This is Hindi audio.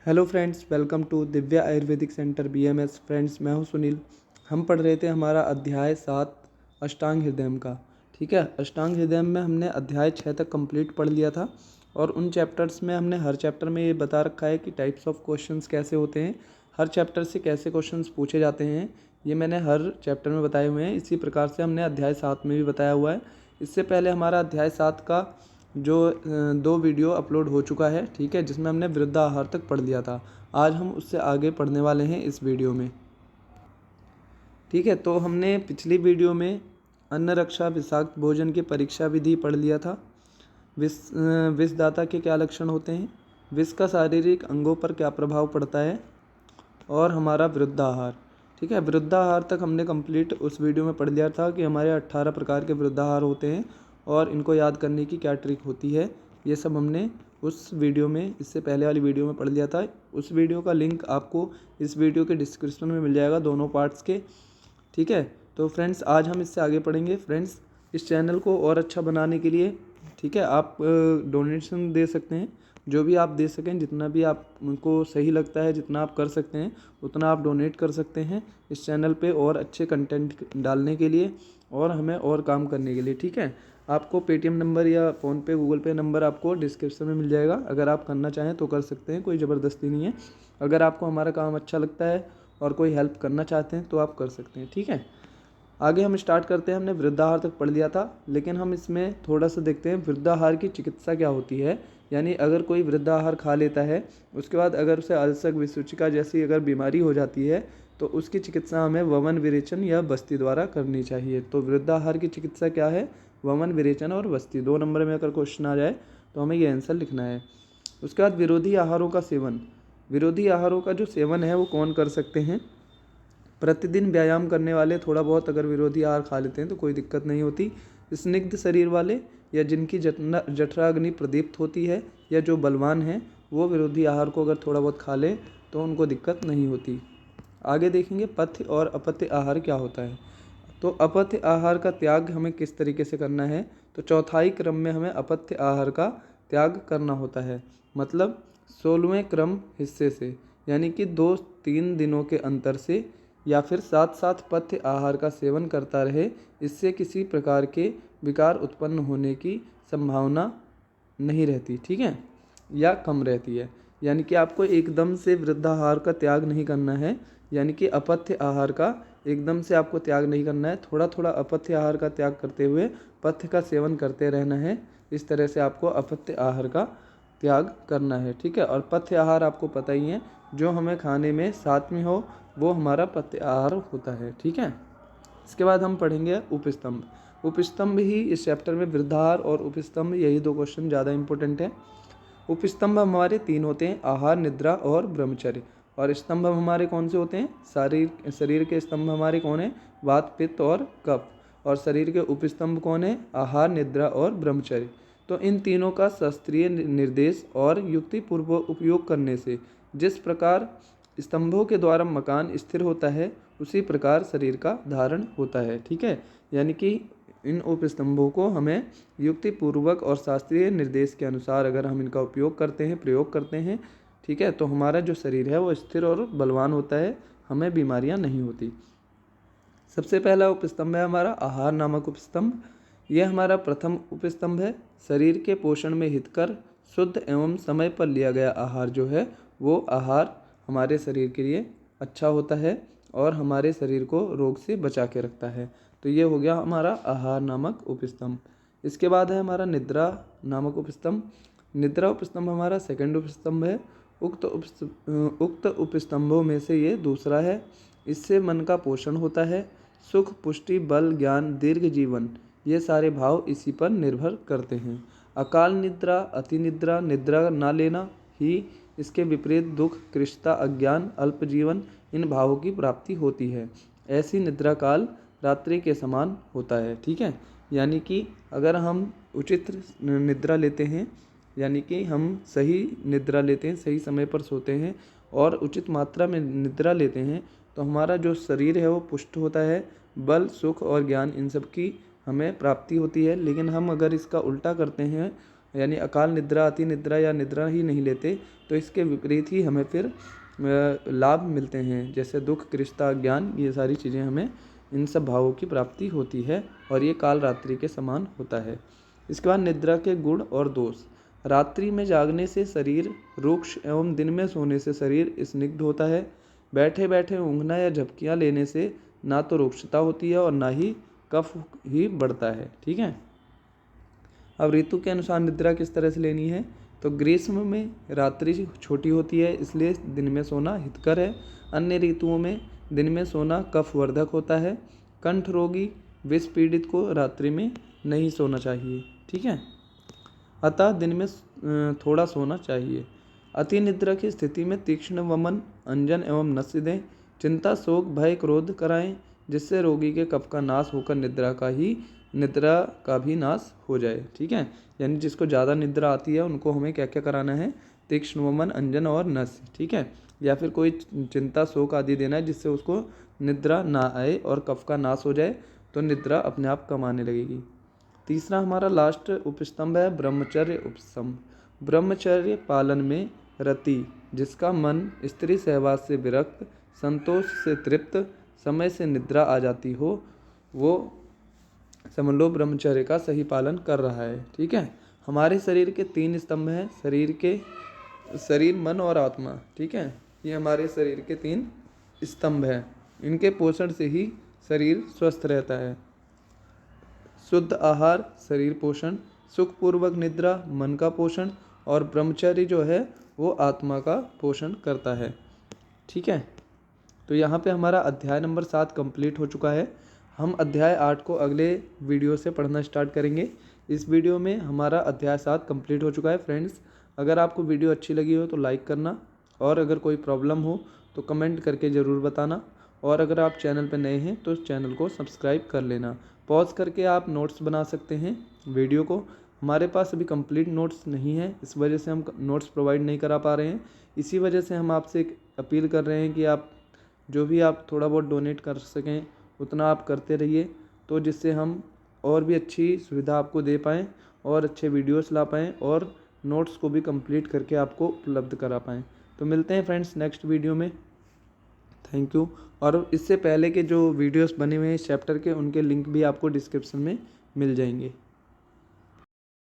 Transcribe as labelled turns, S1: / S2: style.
S1: Hello friends, welcome to Divya Ayurvedic centre BMS. Friends, मैं हूं सुनील। हम पढ़ रहे थे हमारा अध्याय 7 अष्टांग हृदयम का। ठीक है, अष्टांग हृदयम में हमने अध्याय 6 तक कंप्लीट पढ़ लिया था और उन चैप्टर्स में हमने हर चैप्टर में ये बता रखा है कि टाइप्स ऑफ क्वेश्चंस कैसे होते हैं, हर चैप्टर से कैसे क्वेश्चंस पूछे जाते हैं, ये मैंने हर चैप्टर में बताए हुए हैं। इसी प्रकार से हमने अध्याय 7 में भी बताया हुआ है। इससे पहले हमारा अध्याय 7 का जो 2 वीडियो अपलोड हो चुका है, ठीक है, जिसमें हमने वृद्धाहार तक पढ़ लिया था। आज हम उससे आगे पढ़ने वाले हैं इस वीडियो में। ठीक है, तो हमने पिछली वीडियो में अन्न रक्षा विषाक्त भोजन की परीक्षा विधि पढ़ लिया था। विषदाता के क्या लक्षण होते हैं, विष का शारीरिक अंगों पर क्या प्रभाव पड़ता है, और हमारा वृद्धाहार। ठीक है, वृद्धाहार तक हमने कंप्लीट उस वीडियो में पढ़ लिया था कि हमारे 18 प्रकार के वृद्धाहार होते हैं और इनको याद करने की क्या ट्रिक होती है। ये सब हमने उस वीडियो में, इससे पहले वाली वीडियो में पढ़ लिया था। उस वीडियो का लिंक आपको इस वीडियो के डिस्क्रिप्शन में मिल जाएगा, दोनों पार्ट्स के। ठीक है, तो फ्रेंड्स आज हम इससे आगे पढ़ेंगे। फ्रेंड्स, इस चैनल को और अच्छा बनाने के लिए, ठीक है, आप डोनेशन दे सकते हैं, जो भी आप दे सकें, जितना भी आपको सही लगता है, जितना आप कर सकते हैं उतना आप डोनेट कर सकते हैं इस चैनल पे और अच्छे कंटेंट डालने के लिए और हमें और काम करने के लिए। ठीक है, आपको पेटीएम नंबर या फ़ोनपे गूगल पे नंबर आपको डिस्क्रिप्शन में मिल जाएगा। अगर आप करना चाहें तो कर सकते हैं, कोई ज़बरदस्ती नहीं है। अगर आपको हमारा काम अच्छा लगता है और कोई हेल्प करना चाहते हैं तो आप कर सकते हैं। ठीक है, आगे हम स्टार्ट करते हैं। हमने वृद्धाहार तक पढ़ लिया था, लेकिन हम इसमें थोड़ा सा देखते हैं वृद्धाहार की चिकित्सा क्या होती है। यानी अगर कोई वृद्धाहार खा लेता है, उसके बाद अगर उसे अल्सर विसूचिका जैसी अगर बीमारी हो जाती है तो उसकी चिकित्सा हमें वमन विरेचन या बस्ती द्वारा करनी चाहिए। तो वृद्धाहार की चिकित्सा क्या है, वमन विरेचन और बस्ती। 2 नंबर में अगर क्वेश्चन आ जाए तो हमें ये आंसर लिखना है। उसके बाद विरोधी आहारों का सेवन। विरोधी आहारों का जो सेवन है वो कौन कर सकते हैं, प्रतिदिन व्यायाम करने वाले थोड़ा बहुत अगर विरोधी आहार खा लेते हैं तो कोई दिक्कत नहीं होती। स्निग्ध शरीर वाले या जिनकी जठराग्नि प्रदीप्त होती है या जो बलवान हैं वो विरोधी आहार को अगर थोड़ा बहुत खा लें तो उनको दिक्कत नहीं होती। आगे देखेंगे पथ्य और अपत्य आहार क्या होता है। तो अपत्य आहार का त्याग हमें किस तरीके से करना है, तो चौथाई क्रम में हमें अपत्य आहार का त्याग करना होता है। मतलब 16वें क्रम हिस्से से, यानी कि 2-3 दिनों के अंतर से, या फिर साथ साथ पथ्य आहार का सेवन करता रहे। इससे किसी प्रकार के विकार उत्पन्न होने की संभावना नहीं रहती, ठीक है, या कम रहती है। यानी कि आपको एकदम से वृद्धाहार का त्याग नहीं करना है, यानी कि अपथ्य आहार का एकदम से आपको त्याग नहीं करना है। थोड़ा थोड़ा अपथ्य आहार का त्याग करते हुए पथ्य का सेवन करते रहना है। इस तरह से आपको अपथ्य आहार का त्याग करना है। ठीक है, और पथ्य आहार आपको पता ही है, जो हमें खाने में साथ में हो वो हमारा पथ्य आहार होता है। ठीक है, इसके बाद हम पढ़ेंगे उपस्तंभ। उपस्तंभ ही इस चैप्टर में वृद्धाहार और उपस्तंभ, यही 2 क्वेश्चन ज़्यादा इंपॉर्टेंट है। उपस्तंभ हमारे 3 होते हैं, आहार, निद्रा और ब्रह्मचर्य। और स्तंभ हमारे कौन से होते हैं, शरीर के स्तंभ हमारे कौन है, वात, पित्त और कफ। और शरीर के उपस्तंभ कौन है, आहार, निद्रा और ब्रह्मचर्य। तो इन तीनों का शास्त्रीय निर्देश और युक्तिपूर्व उपयोग करने से जिस प्रकार स्तंभों के द्वारा मकान स्थिर होता है, उसी प्रकार शरीर का धारण होता है। ठीक है, यानी कि इन उपस्तंभों को हमें युक्तिपूर्वक और शास्त्रीय निर्देश के अनुसार अगर हम इनका उपयोग करते हैं, प्रयोग करते हैं, ठीक है, तो हमारा जो शरीर है वो स्थिर और बलवान होता है, हमें बीमारियां नहीं होती। सबसे पहला उपस्तंभ है हमारा आहार नामक उपस्तंभ। यह हमारा प्रथम उपस्तंभ है। शरीर के पोषण में हितकर, शुद्ध एवं समय पर लिया गया आहार जो है वो आहार हमारे शरीर के लिए अच्छा होता है और हमारे शरीर को रोग से बचा के रखता है। तो ये हो गया हमारा आहार नामक उपस्तंभ। इसके बाद है हमारा निद्रा नामक उपस्तंभ। निद्रा उपस्तंभ हमारा सेकंड उपस्तंभ है। उक्त उपस्तंभों में से ये दूसरा है। इससे मन का पोषण होता है। सुख, पुष्टि, बल, ज्ञान, दीर्घ जीवन, ये सारे भाव इसी पर निर्भर करते हैं। अकाल निद्रा, अति निद्रा, निद्रा ना लेना ही इसके विपरीत दुख, कृष्णता, अज्ञान, अल्प जीवन, इन भावों की प्राप्ति होती है। ऐसी निद्रा काल रात्रि के समान होता है। ठीक है, यानी कि अगर हम उचित निद्रा लेते हैं, यानी कि हम सही निद्रा लेते हैं, सही समय पर सोते हैं और उचित मात्रा में निद्रा लेते हैं, तो हमारा जो शरीर है वो पुष्ट होता है। बल, सुख और ज्ञान, इन सब की हमें प्राप्ति होती है। लेकिन हम अगर इसका उल्टा करते हैं, यानी अकाल निद्रा, अति निद्रा या निद्रा ही नहीं लेते तो इसके विपरीत ही हमें फिर लाभ मिलते हैं, जैसे दुख, कृष्णता, ज्ञान, ये सारी चीज़ें हमें इन सब भावों की प्राप्ति होती है और ये काल रात्रि के समान होता है। इसके बाद निद्रा के गुण और दोष। रात्रि में जागने से शरीर रुक्ष एवं दिन में सोने से शरीर स्निग्ध होता है। बैठे बैठे ऊँघना या झपकियाँ लेने से ना तो रुक्षता होती है और ना ही कफ ही बढ़ता है। ठीक है। अब ऋतु के अनुसार निद्रा किस तरह से लेनी है, तो ग्रीष्म में रात्रि छोटी होती है इसलिए दिन में सोना हितकर है। अन्य ऋतुओं में दिन में सोना कफवर्धक होता है। कंठ रोगी, विष पीड़ित को रात्रि में नहीं सोना चाहिए। ठीक है। अतः दिन में थोड़ा सोना चाहिए। अति निद्रा की स्थिति में तीक्ष्ण वमन, अंजन एवं नस्य दें। चिंता, शोक, भय, क्रोध कराएं, जिससे रोगी के कफ का नाश होकर निद्रा का भी नाश हो जाए। ठीक है। यानी जिसको ज़्यादा निद्रा आती है उनको हमें क्या क्या कराना है, तीक्ष्ण वमन, अंजन और नस्य। ठीक है। या फिर कोई चिंता, शोक आदि देना है जिससे उसको निद्रा ना आए और कफ का नाश हो जाए, तो निद्रा अपने आप कम आने लगेगी। तीसरा हमारा लास्ट उपस्तंभ है ब्रह्मचर्य उपस्तंभ। ब्रह्मचर्य पालन में रति, जिसका मन स्त्री सहवास से विरक्त, संतोष से तृप्त, समय से निद्रा आ जाती हो, वो समझ लो ब्रह्मचर्य का सही पालन कर रहा है। ठीक है। हमारे शरीर के 3 स्तंभ हैं, शरीर, मन और आत्मा। ठीक है। ये हमारे शरीर के 3 स्तंभ हैं। इनके पोषण से ही शरीर स्वस्थ रहता है। शुद्ध आहार शरीर पोषण, सुखपूर्वक निद्रा मन का पोषण और ब्रह्मचर्य जो है वो आत्मा का पोषण करता है। ठीक है। तो यहाँ पे हमारा अध्याय नंबर 7 कंप्लीट हो चुका है। हम अध्याय 8 को अगले वीडियो से पढ़ना स्टार्ट करेंगे। इस वीडियो में हमारा अध्याय 7 कंप्लीट हो चुका है। फ्रेंड्स, अगर आपको वीडियो अच्छी लगी हो तो लाइक करना, और अगर कोई प्रॉब्लम हो तो कमेंट करके ज़रूर बताना, और अगर आप चैनल पर नए हैं तो इस चैनल को सब्सक्राइब कर लेना। पॉज करके आप नोट्स बना सकते हैं वीडियो को। हमारे पास अभी कंप्लीट नोट्स नहीं है, इस वजह से हम नोट्स प्रोवाइड नहीं करा पा रहे हैं। इसी वजह से हम आपसे एक अपील कर रहे हैं कि आप जो भी आप थोड़ा बहुत डोनेट कर सकें उतना आप करते रहिए, तो जिससे हम और भी अच्छी सुविधा आपको दे पाएँ और अच्छे वीडियोस ला पाएँ और नोट्स को भी कंप्लीट करके आपको उपलब्ध करा पाएँ। तो मिलते हैं फ्रेंड्स नेक्स्ट वीडियो में। Thank you. और इससे पहले के जो वीडियोस बने हुए हैं इस चैप्टर के, उनके लिंक भी आपको डिस्क्रिप्शन में मिल जाएंगे।